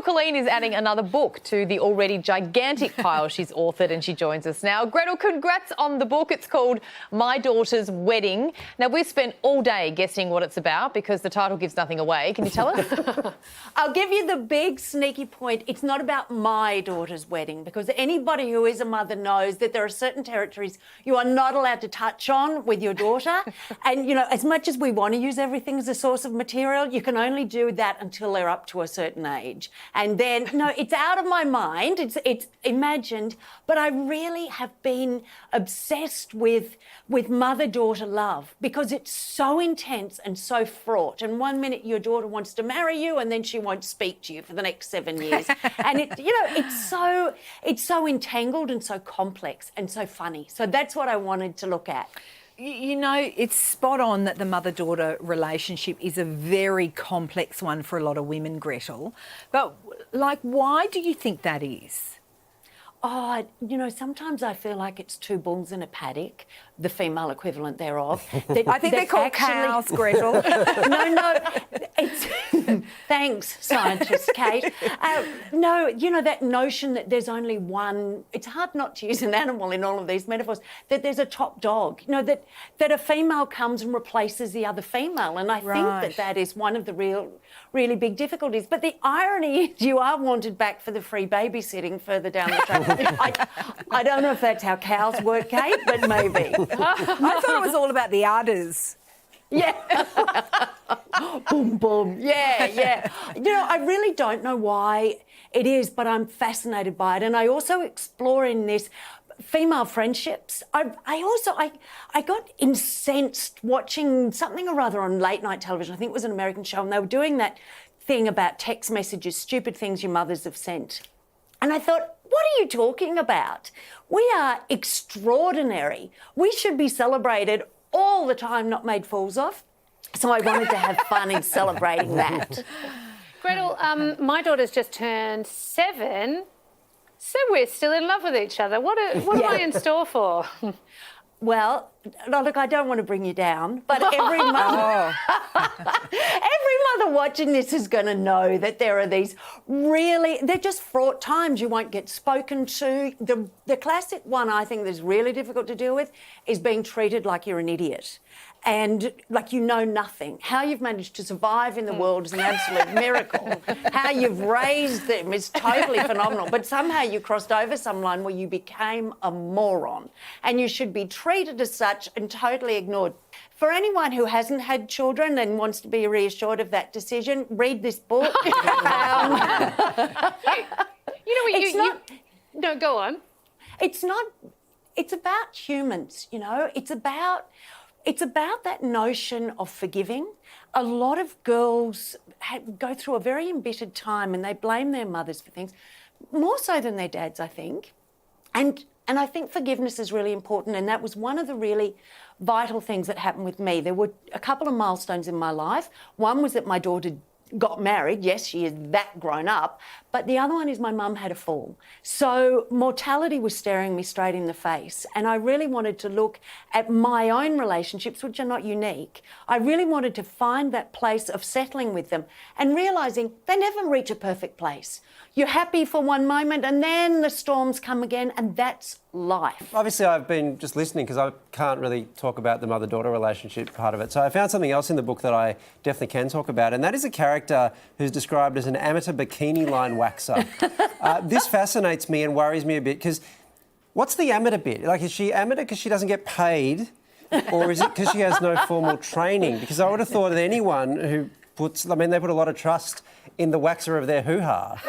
Killeen is adding another book to the already gigantic pile she's authored, and she joins us now. Gretel, congrats on the book. It's called My Daughter's Wedding. Now, we've spent all day guessing what it's about because the title gives nothing away. Can you tell us? I'll give you the big sneaky point. It's not about my daughter's wedding, because anybody who is a mother knows that there are certain territories you are not allowed to touch on with your daughter. And, you know, as much as we want to use everything as a source of material, you can only do that until they're up to a certain age. And then, no, it's out of my mind. It's imagined. But I really have been obsessed with mother-daughter love, because it's so intense and so fraught. And one minute your daughter wants to marry you, and then she won't speak to you for the next 7 years. And it's so entangled and so complex and so funny. So that's what I wanted to look at. You know, it's spot on that the mother-daughter relationship is a very complex one for a lot of women, Gretel. But, like, why do you think that is? Oh, you know, sometimes I feel like it's two bulls in a paddock, the female equivalent thereof. I think they're called cows, Gretel. No, it's... Thanks, scientist Kate. No, you know, that notion that there's only one... It's hard not to use an animal in all of these metaphors, that there's a top dog, you know, that a female comes and replaces the other female. And I think that is one of the really big difficulties. But the irony is you are wanted back for the free babysitting further down the track. I don't know if that's how cows work, Kate, but maybe. I thought it was all about the udders. Yeah. Boom, boom. Yeah. You know, I really don't know why it is, but I'm fascinated by it. And I also explore in this female friendships. I got incensed watching something or other on late night television. I think it was an American show, and they were doing that thing about text messages, stupid things your mothers have sent. And I thought, what are you talking about? We are extraordinary. We should be celebrated all the time, not made fools of. So I wanted to have fun in celebrating that. Gretel, my daughter's just turned 7, so we're still in love with each other. What am I in store for? Well, look, I don't want to bring you down, but every mother, every mother watching this is going to know that there are these they're just fraught times. You won't get spoken to. The classic one I think that's really difficult to deal with is being treated like you're an idiot and like you know nothing. How you've managed to survive in the world is an absolute miracle. How you've raised them is totally phenomenal. But somehow you crossed over some line where you became a moron, and you should be treated as such and totally ignored. For anyone who hasn't had children and wants to be reassured of that decision, read this book. No, go on. It's about humans, you know. It's about that notion of forgiving. A lot of girls go through a very embittered time and they blame their mothers for things, more so than their dads, I think. And I think forgiveness is really important, and that was one of the really vital things that happened with me. There were a couple of milestones in my life. One was that my daughter got married. Yes, she is that grown up. But the other one is my mum had a fall. So mortality was staring me straight in the face. And I really wanted to look at my own relationships, which are not unique. I really wanted to find that place of settling with them and realising they never reach a perfect place. You're happy for one moment and then the storms come again, and that's life. Obviously, I've been just listening because I can't really talk about the mother-daughter relationship part of it. So I found something else in the book that I definitely can talk about, and that is a character who's described as an amateur bikini line waxer. This fascinates me and worries me a bit because what's the amateur bit? Like, is she amateur because she doesn't get paid, or is it because she has no formal training? Because I would have thought that anyone who they put a lot of trust in the waxer of their hoo-ha.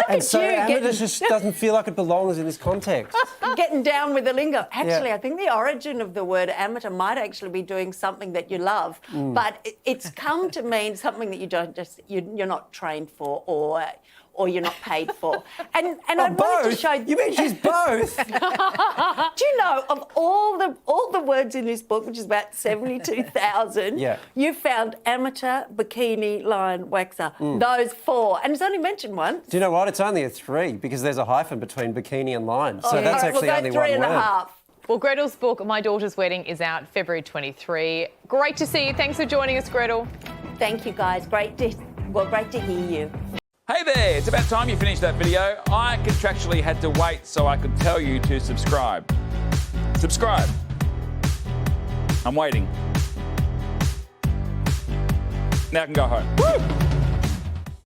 And so amateur just doesn't feel like it belongs in this context. Getting down with the lingo. Actually, I think the origin of the word amateur might actually be doing something that you love, but it's come to mean something that you're not trained for or you're not paid for. And I wanted to show... You mean she's both? Do you know, of all the words in this book, which is about 72,000, you found amateur, bikini, line, waxer. Those 4. And it's only mentioned once. Do you know what? It's only a 3 because there's a hyphen between bikini and line. So that's actually only one word. 3.5. Well, Gretel's book, My Daughter's Wedding, is out February 23. Great to see you. Thanks for joining us, Gretel. Thank you, guys. Great to Well, great to hear you. Hey there, it's about time you finished that video. I contractually had to wait so I could tell you to subscribe. Subscribe. I'm waiting. Now I can go home. Woo!